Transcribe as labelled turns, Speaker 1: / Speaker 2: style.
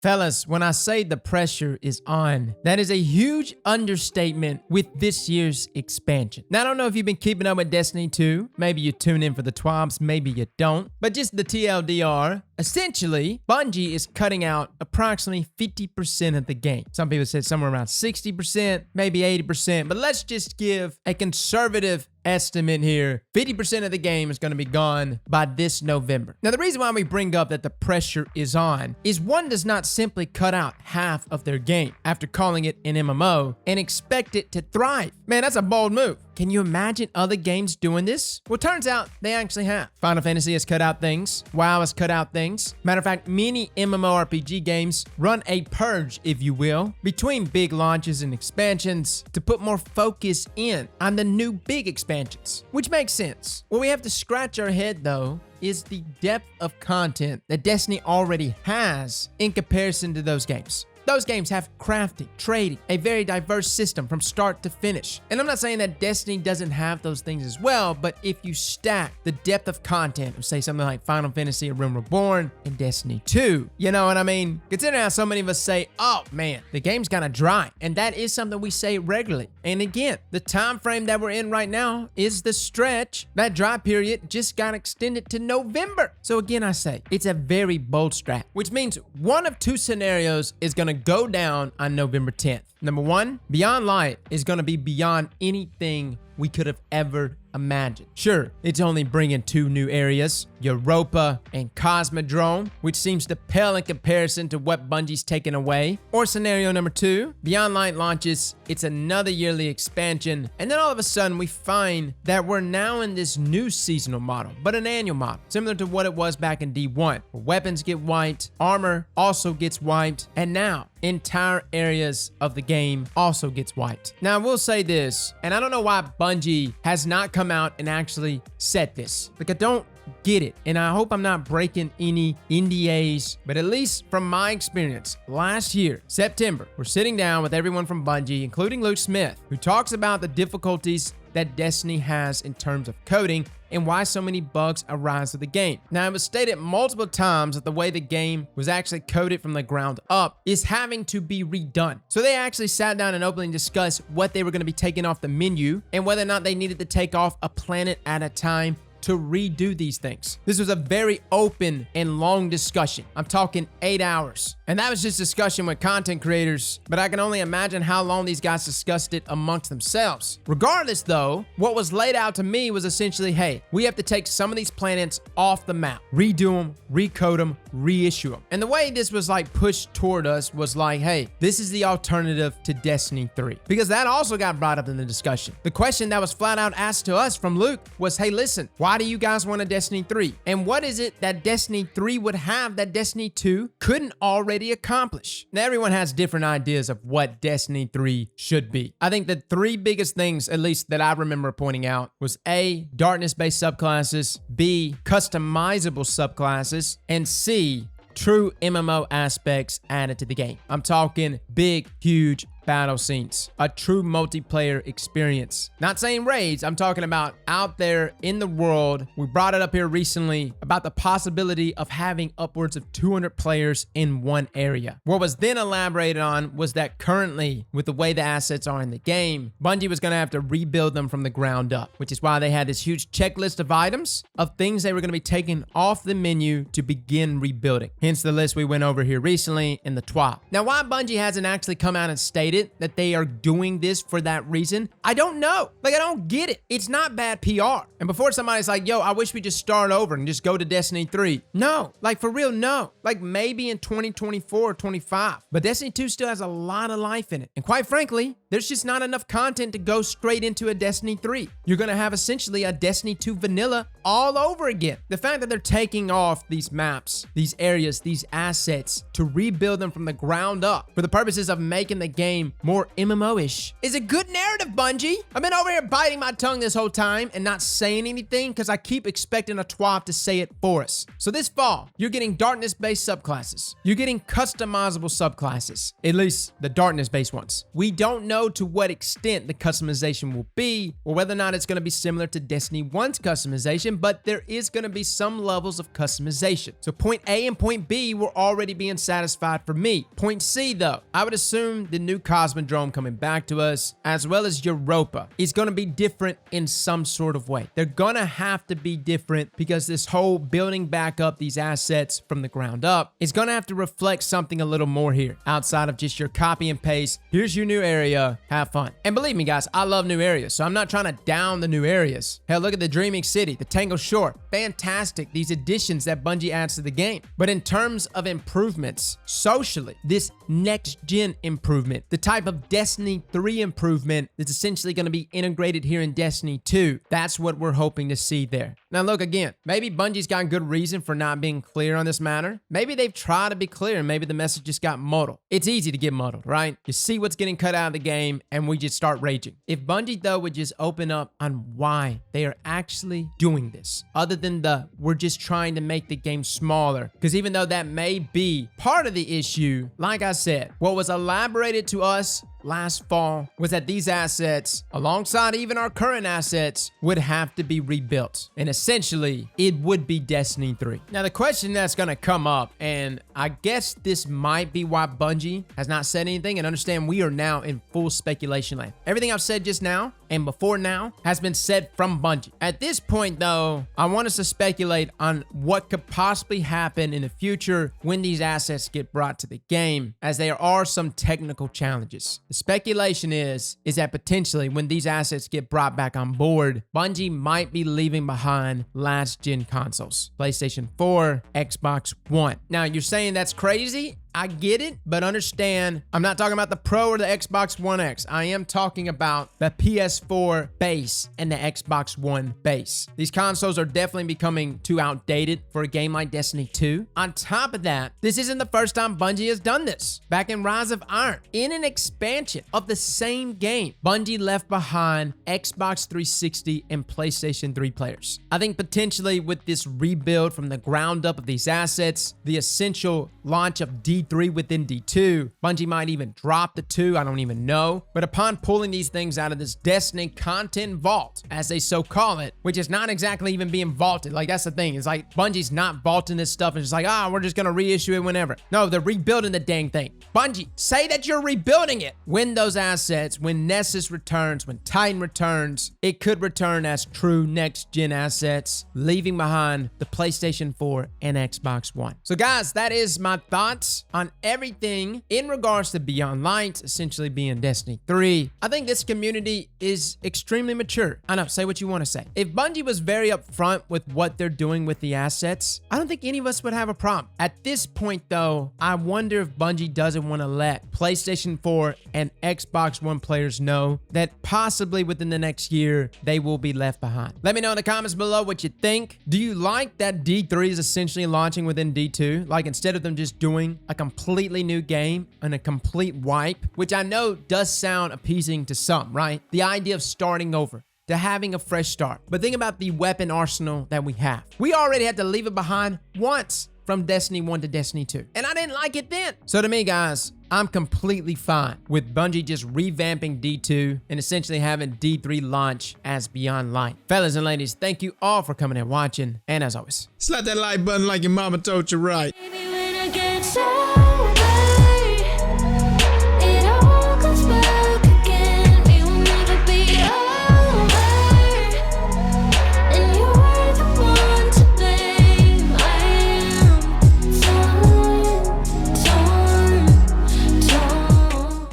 Speaker 1: Fellas, when I say the pressure is on, that is a huge understatement with this year's expansion. Now, I don't know if you've been keeping up with Destiny 2. Maybe you tune in for the twabs, maybe you don't. But just the TLDR, essentially, Bungie is cutting out approximately 50% of the game. Some people said somewhere around 60%, maybe 80%. But let's just give a conservative estimate here. 50% of the game is going to be gone by this November. Now, the reason why we bring up that the pressure is on is one does not simply cut out half of their game after calling it an MMO and expect it to thrive. Man, that's a bold move. Can you imagine other games doing this? Well, turns out they actually have. Final Fantasy has cut out things. WoW has cut out things. Matter of fact, many MMORPG games run a purge, if you will, between big launches and expansions to put more focus in on the new big expansions, which makes sense. What we have to scratch our head, though, is the depth of content that Destiny already has in comparison to those games. Those games have crafting, trading, a very diverse system from start to finish. And I'm not saying that Destiny doesn't have those things as well, but if you stack the depth of content of, say, something like Final Fantasy: A Realm Reborn and Destiny 2, you know what I mean? Consider how so many of us say, oh man, the game's kind of dry. And that is something we say regularly. And again, the time frame that we're in right now is the stretch. That dry period just got extended to November. So again, I say, it's a very bold strat, which means one of two scenarios is going to go down on November 10th. Number one, Beyond Light is going to be beyond anything we could have ever imagined. Sure, it's only bringing two new areas, Europa and Cosmodrome, which seems to pale in comparison to what Bungie's taken away. Or scenario number two, Beyond Light launches, it's another yearly expansion, and then all of a sudden we find that we're now in this new seasonal model, but an annual model, similar to what it was back in D1, where weapons get wiped, armor also gets wiped, and now entire areas of the game also gets wiped. Now, I will say this, and I don't know why Bungie has not come out and actually said this. Like, I don't get it, and I hope I'm not breaking any NDAs, but at least from my experience, last year, September, we're sitting down with everyone from Bungie, including Luke Smith, who talks about the difficulties that Destiny has in terms of coding and why so many bugs arise with the game. Now, it was stated multiple times that the way the game was actually coded from the ground up is having to be redone. So they actually sat down and openly discussed what they were going to be taking off the menu and whether or not they needed to take off a planet at a time to redo these things. This was a very open and long discussion. I'm talking 8 hours. And that was just discussion with content creators, but I can only imagine how long these guys discussed it amongst themselves. Regardless though, what was laid out to me was essentially, hey, we have to take some of these planets off the map, redo them, recode them, reissue them. And the way this was like pushed toward us was like, hey, this is the alternative to Destiny 3. Because that also got brought up in the discussion. The question that was flat out asked to us from Luke was, hey, listen, why do you guys want a Destiny 3? And what is it that Destiny 3 would have that Destiny 2 couldn't already accomplish? Now, everyone has different ideas of what Destiny 3 should be. I think the three biggest things, at least that I remember pointing out, was A, darkness-based subclasses, B, customizable subclasses, and C, true MMO aspects added to the game. I'm talking big, huge battle scenes, a true multiplayer experience. Not saying raids, I'm talking about out there in the world. We brought it up here recently about the possibility of having upwards of 200 players in one area. What was then elaborated on was that currently, with the way the assets are in the game, Bungie was going to have to rebuild them from the ground up, which is why they had this huge checklist of items of things they were going to be taking off the menu to begin rebuilding. Hence the list we went over here recently in the TWAP. Now, why Bungie hasn't actually come out and stated that they are doing this for that reason, I don't know. Like, I don't get it. It's not bad PR. And before somebody's like, yo, I wish we just start over and just go to Destiny 3. No, like for real, no. Like maybe in 2024 or 25. But Destiny 2 still has a lot of life in it. And quite frankly, there's just not enough content to go straight into a Destiny 3. You're going to have essentially a Destiny 2 vanilla all over again. The fact that they're taking off these maps, these areas, these assets to rebuild them from the ground up for the purposes of making the game game more MMO-ish. Is it good narrative, Bungie? I've been over here biting my tongue this whole time and not saying anything because I keep expecting a twab to say it for us. So this fall, you're getting darkness-based subclasses. You're getting customizable subclasses, at least the darkness-based ones. We don't know to what extent the customization will be or whether or not it's going to be similar to Destiny 1's customization, but there is going to be some levels of customization. So point A and point B were already being satisfied for me. Point C, though, I would assume the new Cosmodrome coming back to us, as well as Europa, is going to be different in some sort of way. They're going to have to be different because this whole building back up these assets from the ground up is going to have to reflect something a little more here, outside of just your copy and paste. Here's your new area, have fun. And believe me, guys, I love new areas, so I'm not trying to down the new areas. Hell, look at the Dreaming City, the Tangle Shore. Fantastic, these additions that Bungie adds to the game. But in terms of improvements, socially, this next-gen improvement, the type of Destiny 3 improvement that's essentially going to be integrated here in Destiny 2, that's what we're hoping to see there. Now look, again, maybe Bungie's got good reason for not being clear on this matter. Maybe they've tried to be clear and maybe the message just got muddled. It's easy to get muddled, right? You see what's getting cut out of the game and we just start raging. If Bungie, though, would just open up on why they are actually doing this, other than we're just trying to make the game smaller, because even though that may be part of the issue, like I said, what was elaborated to us last fall was that these assets, alongside even our current assets, would have to be rebuilt. And essentially, it would be Destiny 3. Now, the question that's going to come up, and I guess this might be why Bungie has not said anything, and understand we are now in full speculation land. Everything I've said just now and before now has been said from Bungie. At this point, though, I want us to speculate on what could possibly happen in the future when these assets get brought to the game, as there are some technical challenges. The speculation is that potentially when these assets get brought back on board, Bungie might be leaving behind last-gen consoles, PlayStation 4, Xbox One. Now, you're saying that's crazy? I get it, but understand, I'm not talking about the Pro or the Xbox One X. I am talking about the PS4 base and the Xbox One base. These consoles are definitely becoming too outdated for a game like Destiny 2. On top of that, this isn't the first time Bungie has done this. Back in Rise of Iron, in an expansion of the same game, Bungie left behind Xbox 360 and PlayStation 3 players. I think potentially with this rebuild from the ground up of these assets, the essential launch of D3 within D2, Bungie might even drop the 2, I don't even know. But upon pulling these things out of this Destiny content vault, as they so call it, which is not exactly even being vaulted. Like, that's the thing. It's like Bungie's not vaulting this stuff and just like, we're just gonna reissue it whenever. No, they're rebuilding the dang thing. Bungie, say that you're rebuilding it. When those assets, when Nessus returns, when Titan returns, it could return as true next-gen assets, leaving behind the PlayStation 4 and Xbox One. So guys, that is my thoughts on everything in regards to Beyond Light, essentially being Destiny 3. I think this community is extremely mature. I know, say what you want to say. If Bungie was very upfront with what they're doing with the assets, I don't think any of us would have a problem. At this point, though, I wonder if Bungie doesn't want to let PlayStation 4 and Xbox One players know that possibly within the next year, they will be left behind. Let me know in the comments below what you think. Do you like that D3 is essentially launching within D2? Like, instead of them just doing a completely new game and a complete wipe, which I know does sound appeasing to some, right? The idea of starting over, to having a fresh start. But think about the weapon arsenal that we have. We already had to leave it behind once from Destiny 1 to Destiny 2. And I didn't like it then. So to me, guys, I'm completely fine with Bungie just revamping D2 and essentially having D3 launch as Beyond Light. Fellas and ladies, thank you all for coming and watching. And as always,
Speaker 2: slap that like button like your mama told you right.